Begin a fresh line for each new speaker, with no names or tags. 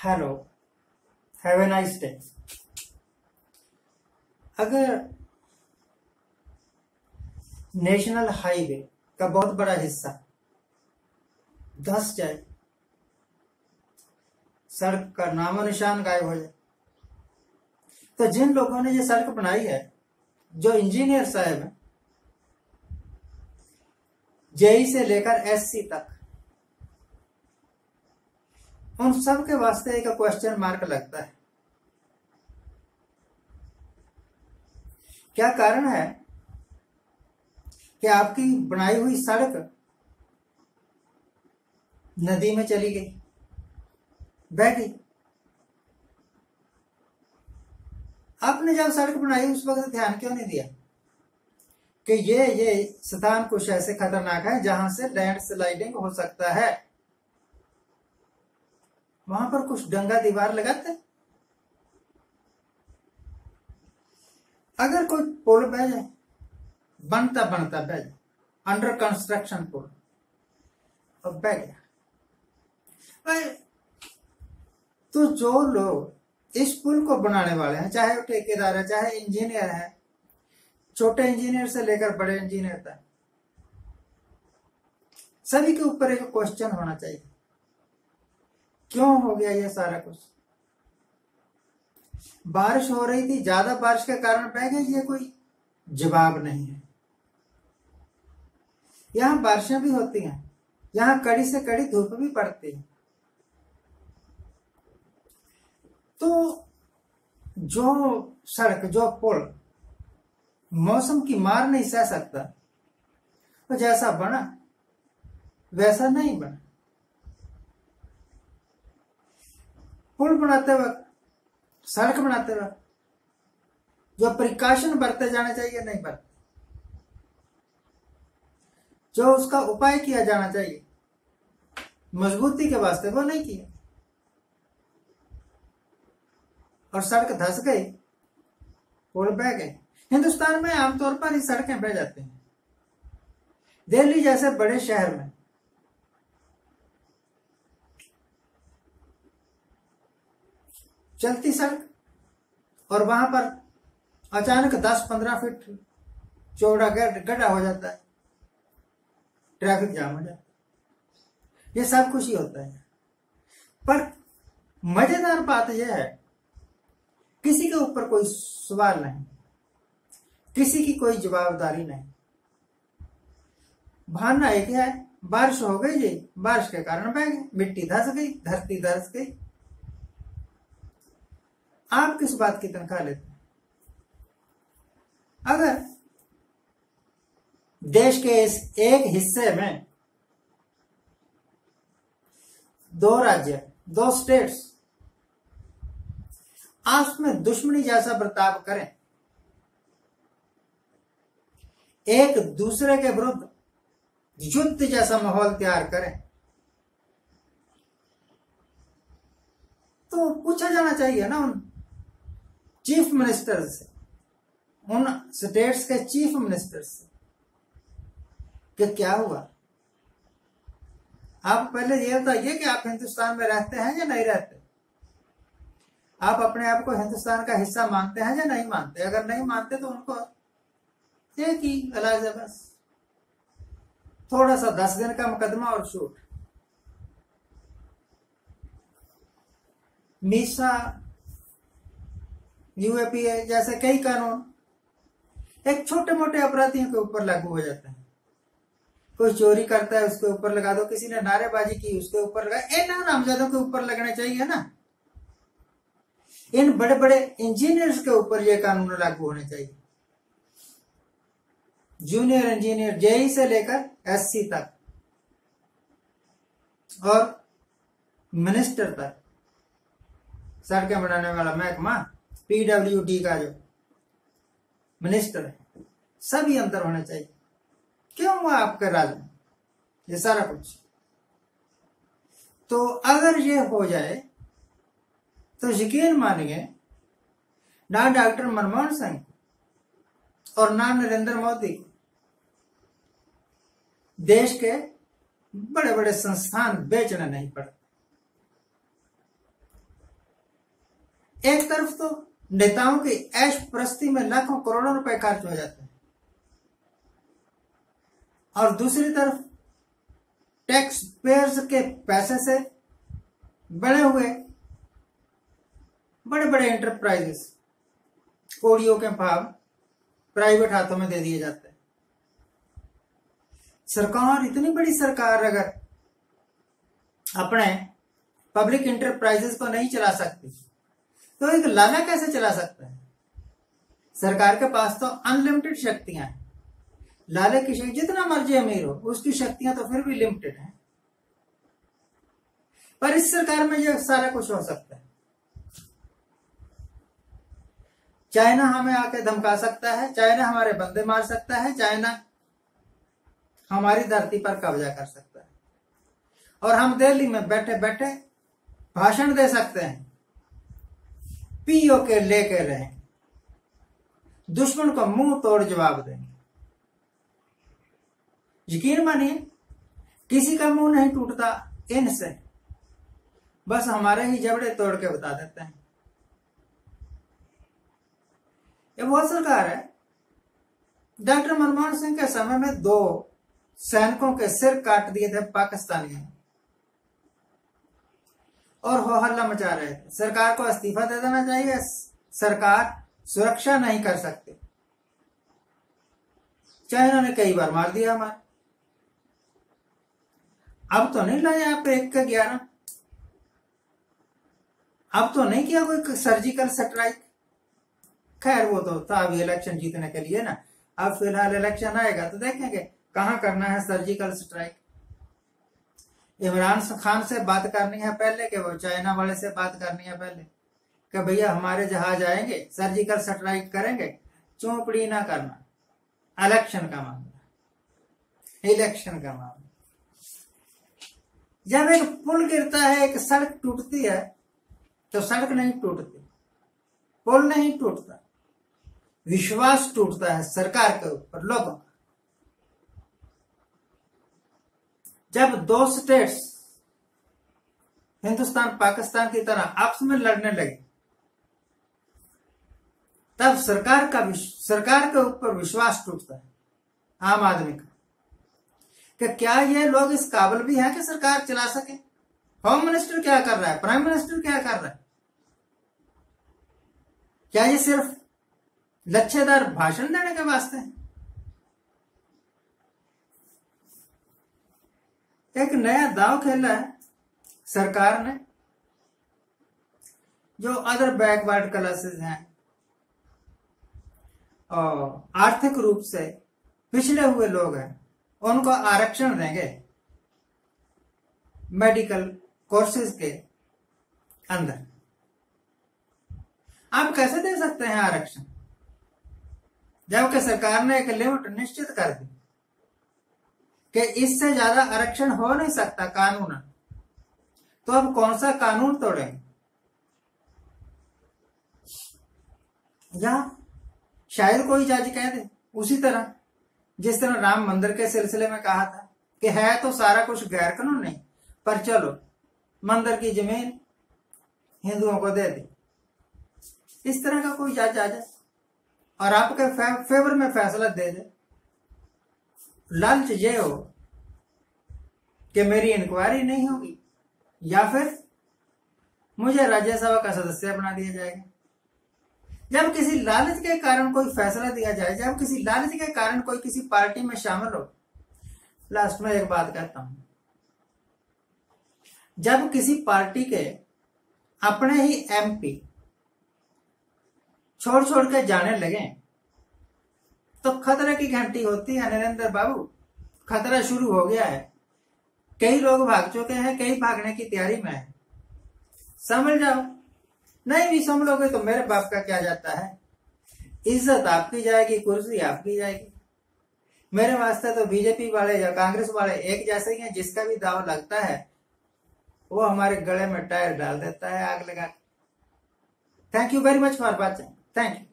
Hello, have a nice day. अगर national highway का बहुत बड़ा हिस्सा धंस जाए, सड़क का नामो निशान गायब हो जाए, तो जिन लोगों ने ये सड़क बनाई है, जो इंजीनियर साहब हैं, जेई से लेकर एससी तक, उन सब के वास्ते एक क्वेश्चन मार्क लगता है। क्या कारण है कि आपकी बनाई हुई सड़क नदी में चली गई, बह गई। आपने जब सड़क बनाई उस वक्त ध्यान क्यों नहीं दिया कि ये स्थान कुछ ऐसे खतरनाक है जहां से लैंड स्लाइडिंग हो सकता है? वहां पर कुछ डंगा दीवार लगाते। अगर कोई पुल बह जाए, बनता बनता बह जाए, अंडर कंस्ट्रक्शन पुल, और बह गया, तो जो लोग इस पुल को बनाने वाले हैं, चाहे वो ठेकेदार है, चाहे इंजीनियर है, छोटे इंजीनियर से लेकर बड़े इंजीनियर तक, सभी के ऊपर एक क्वेश्चन होना चाहिए, क्यों हो गया ये सारा कुछ? बारिश हो रही थी, ज्यादा बारिश के कारण बह गई, ये कोई जवाब नहीं है। यहां बारिशें भी होती हैं, यहां कड़ी से कड़ी धूप भी पड़ती है। तो जो सड़क, जो पुल मौसम की मार नहीं सह सकता, तो जैसा बना वैसा नहीं बना। पुल बनाते वक्त, सड़क बनाते वक्त जो प्रिकॉशन बरते जाने चाहिए नहीं बरते, जो उसका उपाय किया जाना चाहिए मजबूती के वास्ते, वो नहीं किया, और सड़क धंस गई, पुल बह गए। हिंदुस्तान में आमतौर पर ही सड़कें बह जाती हैं। दिल्ली जैसे बड़े शहर में चलती सड़क, और वहां पर अचानक 10-15 फीट चौड़ा गड्ढा हो जाता है, ट्रैफिक जाम हो जाता है। ये सब कुछ ही होता है। पर मजेदार बात यह है, किसी के ऊपर कोई सवाल नहीं, किसी की कोई जवाबदारी नहीं। बहाना एक है, बारिश हो गई जी, बारिश के कारण बह गई, मिट्टी धंस गई, धरती धंस गई। आप किस बात की तनख्वाह लेते हैं? अगर देश के इस एक हिस्से में दो राज्य, दो स्टेट्स आपस में दुश्मनी जैसा बर्ताव करें, एक दूसरे के विरुद्ध युद्ध जैसा माहौल तैयार करें, तो पूछा जाना चाहिए ना उन चीफ मिनिस्टर से, उन स्टेट्स के चीफ मिनिस्टर से, कि क्या हुआ। आप पहले ये बताइए कि आप हिंदुस्तान में रहते हैं या नहीं रहते? आप अपने आप को हिंदुस्तान का हिस्सा मानते हैं या नहीं मानते? अगर नहीं मानते तो उनको एक ही इलाज है, बस थोड़ा सा 10 दिन का मुकदमा और छूट। मीसा, यूएपीए जैसे कई कानून एक छोटे मोटे अपराधियों के ऊपर लागू हो जाते हैं। कोई चोरी करता है, उसके ऊपर लगा दो, किसी ने नारेबाजी की, उसके ऊपर लगा, इन नामजदों के ऊपर लगने चाहिए ना। इन बड़े बड़े इंजीनियर्स के ऊपर ये कानून लागू होने चाहिए। जूनियर इंजीनियर, जेई से लेकर एससी तक, और मिनिस्टर तक, सड़कें बनाने वाला महकमा, पीडब्ल्यूडी का जो मिनिस्टर है, सभी अंदर होने चाहिए। क्यों हुआ आपके राज्य में ये सारा कुछ? तो अगर ये हो जाए तो यकीन मानिए, ना डॉक्टर मनमोहन सिंह और ना नरेंद्र मोदी को देश के बड़े बड़े संस्थान बेचने नहीं पड़ते। एक तरफ तो नेताओं की ऐश प्रस्ती में लाखों करोड़ों रुपए खर्च हो जाते हैं, और दूसरी तरफ टैक्स पेयर्स के पैसे से बने हुए बड़े बड़े एंटरप्राइजेस, कोड़ियों के फार्म प्राइवेट हाथों में दे दिए जाते हैं। सरकार, इतनी बड़ी सरकार अगर अपने पब्लिक एंटरप्राइजेस को नहीं चला सकती तो एक लाला कैसे चला सकता है? सरकार के पास तो अनलिमिटेड शक्तियां हैं। लाले की शक्ति जितना मर्जी अमीर हो, उसकी शक्तियां तो फिर भी लिमिटेड हैं। पर इस सरकार में यह सारा कुछ हो सकता है। चाइना हमें आके धमका सकता है, चाइना हमारे बंदे मार सकता है, चाइना हमारी धरती पर कब्जा कर सकता है, और हम दिल्ली में बैठे बैठे भाषण दे सकते हैं, पीओ के लेके रहें, दुश्मन को मुंह तोड़ जवाब देंगे। यकीन मानिए किसी का मुंह नहीं टूटता इनसे, बस हमारे ही जबड़े तोड़ के बता देते हैं। ये बहुत सरकार है। डॉक्टर मनमोहन सिंह के समय में 2 सैनिकों के सिर काट दिए थे पाकिस्तानियों, और हो हल्ला मचा रहे थे। सरकार को इस्तीफा दे देना चाहिए, सरकार सुरक्षा नहीं कर सकती। चाइना ने कई बार मार दिया हमारे। अब तो नहीं लाए आप 1 के 11, अब तो नहीं किया कोई सर्जिकल स्ट्राइक। खैर वो तो था अभी इलेक्शन जीतने के लिए ना, अब फिलहाल इलेक्शन आएगा तो देखेंगे कहां करना है सर्जिकल स्ट्राइक। इमरान खान से बात करनी है पहले कि वो चाइना वाले से बात करनी है पहले कि भैया हमारे जहाज आएंगे, सर्जिकल स्ट्राइक करेंगे, चौपड़ी ना करना। इलेक्शन का मामला, इलेक्शन का मामला। जब एक पुल गिरता है, एक सड़क टूटती है, तो सड़क नहीं टूटती, पुल नहीं टूटता, विश्वास टूटता है सरकार के ऊपर, लोगों का। जब 2 स्टेट्स हिंदुस्तान पाकिस्तान की तरह आपस में लड़ने लगे, तब सरकार के ऊपर विश्वास टूटता है आम आदमी का कि क्या ये लोग इस काबिल भी हैं कि सरकार चला सके। होम मिनिस्टर क्या कर रहा है, प्राइम मिनिस्टर क्या कर रहा है, क्या ये सिर्फ लच्छेदार भाषण देने के वास्ते है? एक नया दांव खेला है सरकार ने। जो अदर बैकवर्ड क्लासेस हैं और आर्थिक रूप से पिछड़े हुए लोग हैं, उनको आरक्षण देंगे मेडिकल कोर्सेज के अंदर। आप कैसे दे सकते हैं आरक्षण, जबकि सरकार ने एक लिमिट निश्चित कर दी कि इससे ज्यादा आरक्षण हो नहीं सकता कानून। तो अब कौन सा कानून तोड़ेंगे? या शायद कोई जज कह दे उसी तरह जिस तरह राम मंदिर के सिलसिले में कहा था कि है तो सारा कुछ गैर कानून नहीं, पर चलो मंदिर की जमीन हिंदुओं को दे दी। इस तरह का कोई जज आ जाए और आपके फेवर में फैसला दे दे। लालच ये हो कि मेरी इंक्वायरी नहीं होगी या फिर मुझे राज्यसभा का सदस्य बना दिया जाएगा। जब किसी लालच के कारण कोई फैसला दिया जाए, जब किसी लालच के कारण कोई किसी पार्टी में शामिल हो। लास्ट में एक बात कहता हूं, जब किसी पार्टी के अपने ही एमपी छोड़ छोड़ के जाने लगे तो खतरे की घंटी होती है। नरेंद्र बाबू, खतरा शुरू हो गया है। कई लोग भाग चुके हैं, कई भागने की तैयारी में है। समझ जाओ, नहीं भी समझोगे तो मेरे बाप का क्या जाता है। इज्जत आपकी जाएगी, कुर्सी आपकी जाएगी। मेरे वास्ते तो बीजेपी वाले या कांग्रेस वाले एक जैसे ही हैं। जिसका भी दाव लगता है वो हमारे गले में टायर डाल देता है आग लगा। Thank you very much for watching. Thank you.